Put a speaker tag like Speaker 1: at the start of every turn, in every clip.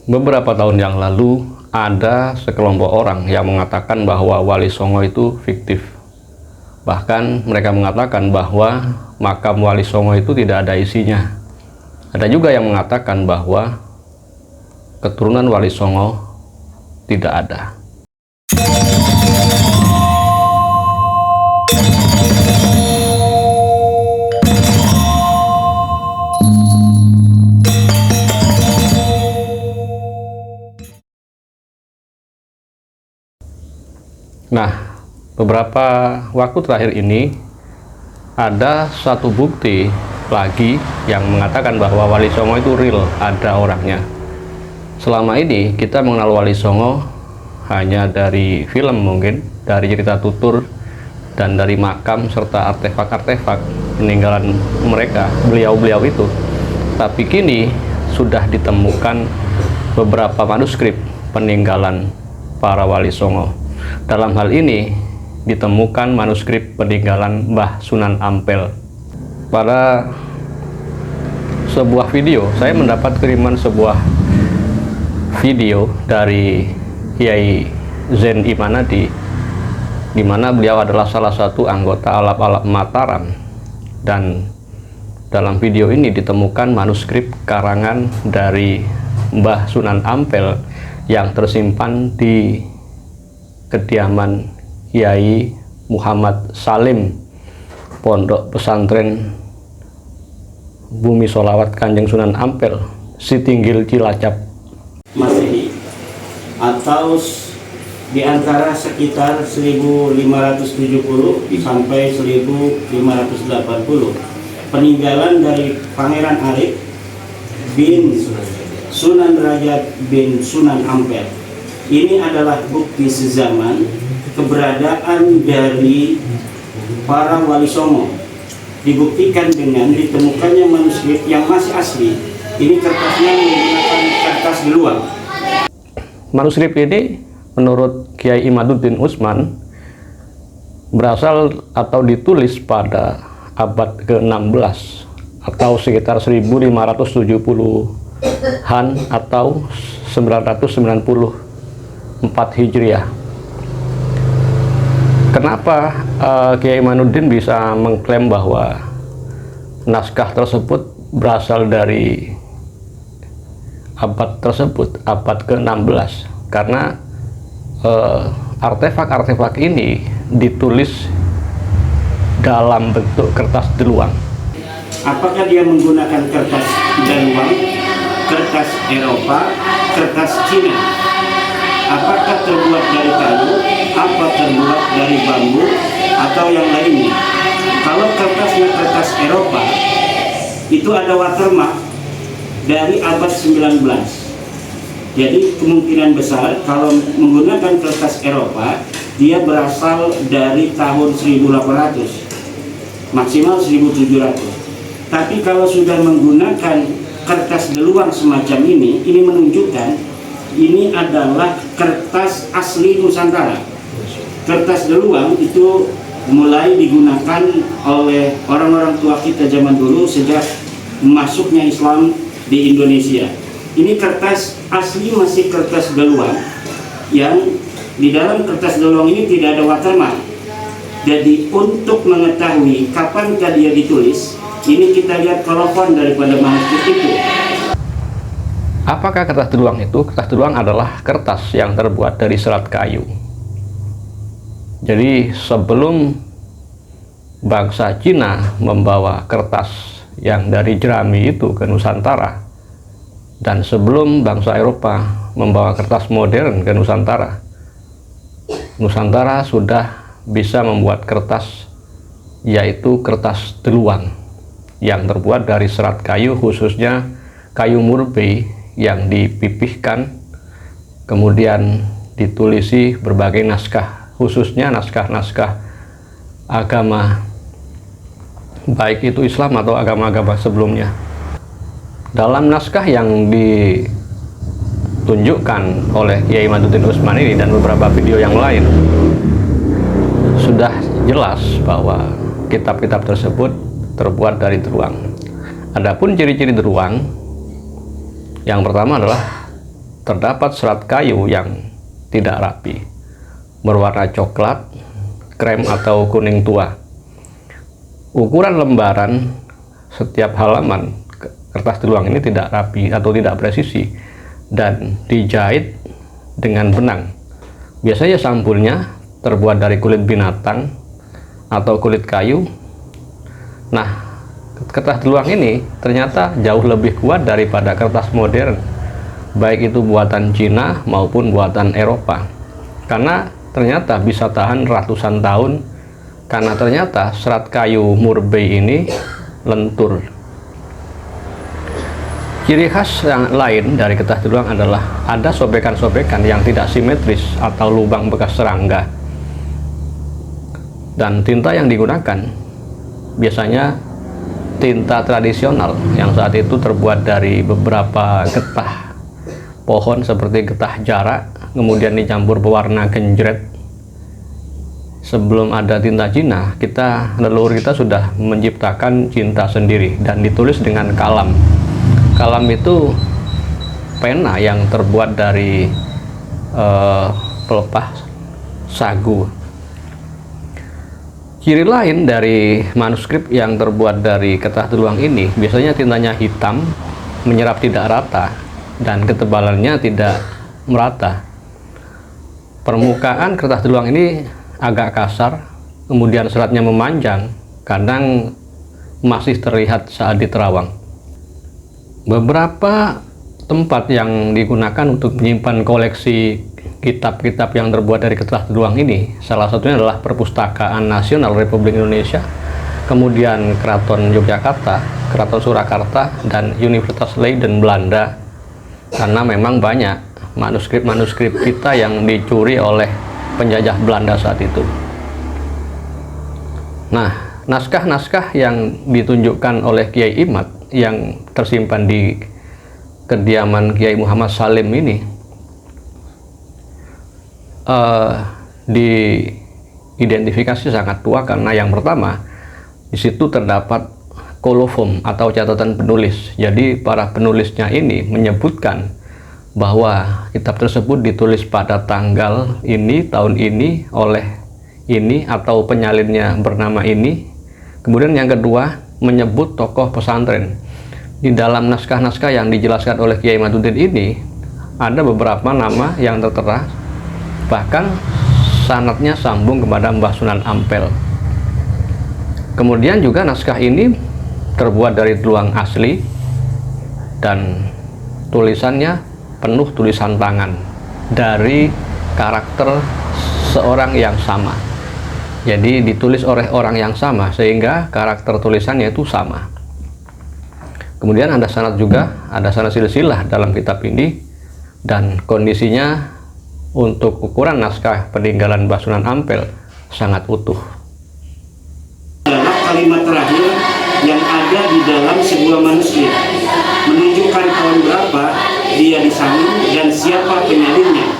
Speaker 1: Beberapa tahun yang lalu ada sekelompok orang yang mengatakan bahwa Wali Songo itu fiktif. Bahkan mereka mengatakan bahwa makam Wali Songo itu tidak ada isinya. Ada juga yang mengatakan bahwa keturunan Wali Songo tidak ada. Nah, beberapa waktu terakhir ini ada satu bukti lagi yang mengatakan bahwa Wali Songo itu real, ada orangnya. Selama ini kita mengenal Wali Songo hanya dari film, mungkin dari cerita tutur dan dari makam serta artefak-artefak peninggalan mereka, beliau-beliau itu. Tapi kini sudah ditemukan beberapa manuskrip peninggalan para Wali Songo. Dalam hal ini ditemukan manuskrip peninggalan Mbah Sunan Ampel. Pada sebuah video, saya mendapat kiriman sebuah video dari Kiai Zen Imanadi, di mana beliau adalah salah satu anggota Alap-Alap Mataram. Dan dalam video ini ditemukan manuskrip karangan dari Mbah Sunan Ampel yang tersimpan di kediaman Kiai Muhammad Salim, Pondok Pesantren Bumi Sholawat Kanjeng Sunan Ampel, Sitinggil, Cilacap,
Speaker 2: Masehi, atau di antara sekitar 1570 sampai 1580, peninggalan dari Pangeran Arif bin Sunan Rajat bin Sunan Ampel. Ini adalah bukti sezaman keberadaan dari para Wali Songo. Dibuktikan dengan ditemukannya manuskrip yang masih asli. Ini kertasnya menggunakan kertas geluang.
Speaker 1: Manuskrip ini menurut Kiai Imaduddin Usman berasal atau ditulis pada abad ke-16 atau sekitar 1570-an atau 994 Hijriah. Kenapa Kiai Imaduddin bisa mengklaim bahwa naskah tersebut berasal dari abad tersebut, abad ke-16? Karena artefak-artefak ini ditulis dalam bentuk kertas deluang.
Speaker 2: Apakah dia menggunakan kertas deluang, kertas Eropa, kertas Cina? Apakah terbuat dari kayu, apa terbuat dari bambu, atau yang lainnya? Kalau kertasnya kertas Eropa, itu ada watermark dari abad 19. Jadi kemungkinan besar kalau menggunakan kertas Eropa, dia berasal dari tahun 1800, maksimal 1700. Tapi kalau sudah menggunakan kertas deluang semacam ini menunjukkan ini adalah kertas asli Nusantara. Kertas deluang itu mulai digunakan oleh orang-orang tua kita zaman dulu sejak masuknya Islam di Indonesia. Ini kertas asli, masih kertas deluang, yang di dalam kertas deluang ini tidak ada watermark. Jadi untuk mengetahui kapankah dia ditulis, ini kita lihat kolofon daripada manuskrip itu.
Speaker 1: Apakah kertas deluang itu? Kertas deluang adalah kertas yang terbuat dari serat kayu. Jadi sebelum bangsa Cina membawa kertas yang dari jerami itu ke Nusantara, dan sebelum bangsa Eropa membawa kertas modern ke Nusantara, Nusantara sudah bisa membuat kertas, yaitu kertas deluang yang terbuat dari serat kayu, khususnya kayu murbei, yang dipipihkan kemudian ditulisi berbagai naskah, khususnya naskah-naskah agama, baik itu Islam atau agama-agama sebelumnya. Dalam naskah yang ditunjukkan oleh Kiai Imaduddin Usman ini dan beberapa video yang lain, sudah jelas bahwa kitab-kitab tersebut terbuat dari deluang. Adapun ciri-ciri deluang, yang pertama adalah terdapat serat kayu yang tidak rapi, berwarna coklat, krem atau kuning tua. Ukuran lembaran setiap halaman kertas tiluan ini tidak rapi atau tidak presisi dan dijahit dengan benang. Biasanya sampulnya terbuat dari kulit binatang atau kulit kayu. Nah, kertas tiluan ini ternyata jauh lebih kuat daripada kertas modern, baik itu buatan Cina maupun buatan Eropa, karena ternyata bisa tahan ratusan tahun, karena ternyata serat kayu murbei ini lentur. Ciri khas yang lain dari kertas tiluan adalah ada sobekan-sobekan yang tidak simetris atau lubang bekas serangga. Dan tinta yang digunakan biasanya tinta tradisional yang saat itu terbuat dari beberapa getah pohon seperti getah jarak, kemudian dicampur pewarna genjreng. Sebelum ada tinta Cina, leluhur kita sudah menciptakan tinta sendiri dan ditulis dengan kalam. Kalam itu pena yang terbuat dari pelepah sagu. Ciri lain dari manuskrip yang terbuat dari kertas tiluan ini, biasanya tintanya hitam, menyerap tidak rata, dan ketebalannya tidak merata. Permukaan kertas tiluan ini agak kasar, kemudian seratnya memanjang, kadang masih terlihat saat diterawang. Beberapa tempat yang digunakan untuk menyimpan koleksi kitab-kitab yang terbuat dari kertas tiluan ini, salah satunya adalah Perpustakaan Nasional Republik Indonesia, kemudian Keraton Yogyakarta, Keraton Surakarta, dan Universitas Leiden Belanda, karena memang banyak manuskrip-manuskrip kita yang dicuri oleh penjajah Belanda saat itu. Nah, naskah-naskah yang ditunjukkan oleh Kiai Imad yang tersimpan di kediaman Kiai Muhammad Salim ini diidentifikasi sangat tua, karena yang pertama di situ terdapat kolofon atau catatan penulis. Jadi para penulisnya ini menyebutkan bahwa kitab tersebut ditulis pada tanggal ini, tahun ini, oleh ini atau penyalinnya bernama ini. Kemudian yang kedua, menyebut tokoh pesantren. Di dalam naskah-naskah yang dijelaskan oleh Kiai Imaduddin ini ada beberapa nama yang tertera, bahkan sanadnya sambung kepada Mbah Sunan Ampel. Kemudian juga naskah ini terbuat dari tiluan asli dan tulisannya penuh tulisan tangan dari karakter seorang yang sama. Jadi ditulis oleh orang yang sama sehingga karakter tulisannya itu sama. Kemudian ada sanad juga, ada sanad silsilah dalam kitab ini, dan kondisinya untuk ukuran naskah peninggalan Mbah Sunan Ampel sangat utuh.
Speaker 2: Adalah kalimat terakhir yang ada di dalam sebuah manuskrip, menunjukkan tahun berapa dia disalin dan siapa penyalinnya.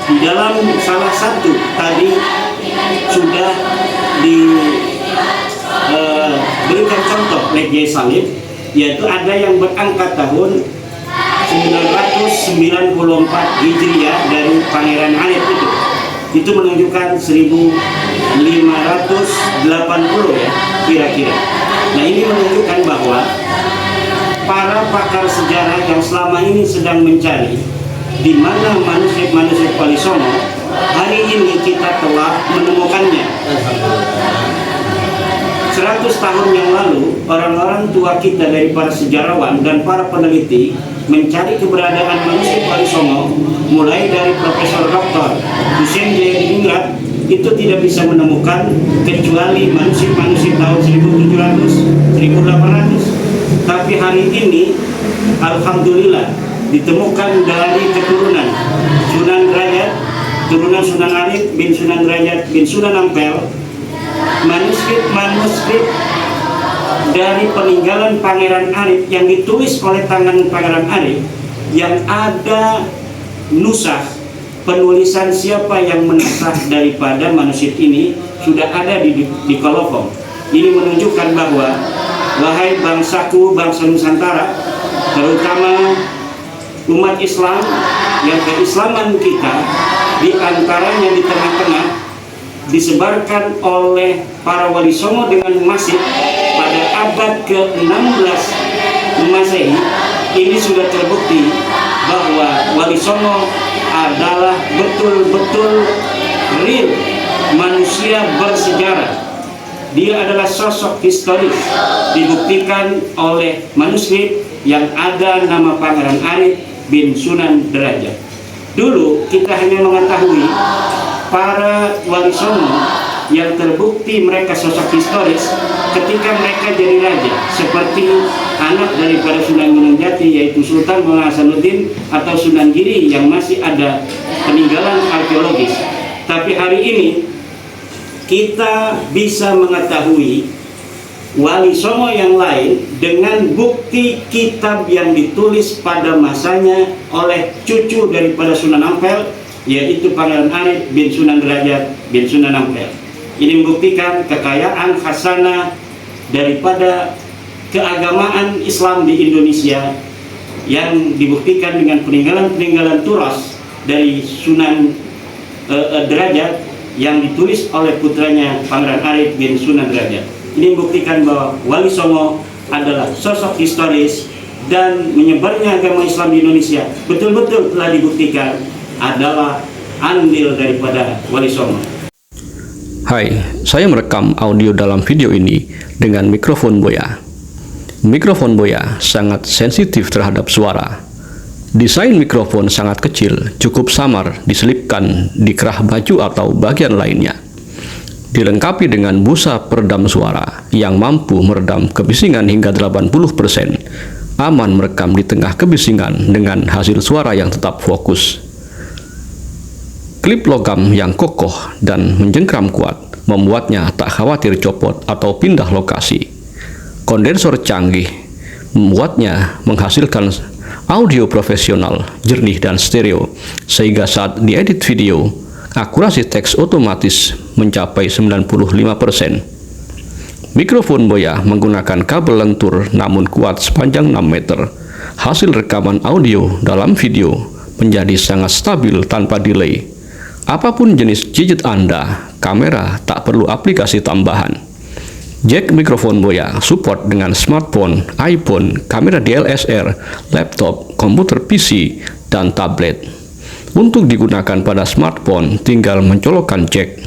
Speaker 2: Di dalam salah satu tadi sudah diberikan contoh oleh Kiai Salim, yaitu ada yang berangkat tahun 994 Hijriah dari Pangeran Arif itu menunjukkan 1580 ya kira-kira. Nah, ini menunjukkan bahwa para pakar sejarah yang selama ini sedang mencari di mana manuskrip Wali Songo, hari ini kita telah menemukannya. 100 tahun yang lalu, orang-orang tua kita dari para sejarawan dan para peneliti mencari keberadaan manuskrip Wali Songo, mulai dari Profesor Dr. Husein Jayadiningrat, itu tidak bisa menemukan kecuali manuskrip tahun 1700, 1800. Tapi hari ini, alhamdulillah, ditemukan dari keturunan Sunan Derajat, turunan Sunan Arif bin Sunan Derajat bin Sunan Ampel, manuskrip dari peninggalan Pangeran Arif yang ditulis oleh tangan Pangeran Arif, yang ada nusakh penulisan siapa yang menasah daripada manuskrip ini sudah ada di kolofon. Ini menunjukkan bahwa wahai bangsaku, bangsa Nusantara, terutama umat Islam yang keislaman kita diantaranya di tengah-tengah disebarkan oleh para wali songo dengan masif pada abad ke-16 Masehi. Ini sudah terbukti bahwa wali songo adalah betul-betul real manusia bersejarah. Dia adalah sosok historis, dibuktikan oleh manuskrip yang ada nama Pangeran Arif bin Sunan Derajat. Dulu kita hanya mengetahui para wali songo yang terbukti mereka sosok historis ketika mereka jadi raja, seperti anak daripada Sunan Gunung Jati, yaitu Sultan Muhammad Hasanuddin atau Sunan Giri yang masih ada peninggalan arkeologis. Tapi hari ini kita bisa mengetahui wali songo yang lain dengan bukti kitab yang ditulis pada masanya oleh cucu daripada Sunan Ampel, yaitu Pangeran Arif bin Sunan Derajat bin Sunan Ampel. Ini membuktikan kekayaan khasanah daripada keagamaan Islam di Indonesia yang dibuktikan dengan peninggalan-peninggalan turas dari Sunan Derajat yang ditulis oleh putranya Pangeran Arif bin Sunan Derajat. Ini membuktikan bahwa wali songo adalah sosok historis dan menyebarnya agama Islam di Indonesia betul-betul telah dibuktikan adalah andil daripada wali songo.
Speaker 1: Hai, saya merekam audio dalam video ini dengan mikrofon Boya. Mikrofon Boya sangat sensitif terhadap suara. Desain mikrofon sangat kecil, cukup samar diselipkan di kerah baju atau bagian lainnya. Dilengkapi dengan busa peredam suara yang mampu meredam kebisingan hingga 80%. Aman merekam di tengah kebisingan dengan hasil suara yang tetap fokus. Klip logam yang kokoh dan menjengkram kuat membuatnya tak khawatir copot atau pindah lokasi. Kondensor canggih membuatnya menghasilkan audio profesional, jernih dan stereo, sehingga saat diedit video, akurasi teks otomatis mencapai 95%. Mikrofon Boya menggunakan kabel lentur namun kuat sepanjang 6 meter. Hasil rekaman audio dalam video menjadi sangat stabil tanpa delay. Apapun jenis gadget Anda, kamera tak perlu aplikasi tambahan. Jack mikrofon Boya support dengan smartphone, iPhone, kamera DSLR, laptop, komputer PC, dan tablet. Untuk digunakan pada smartphone, tinggal mencolokkan jack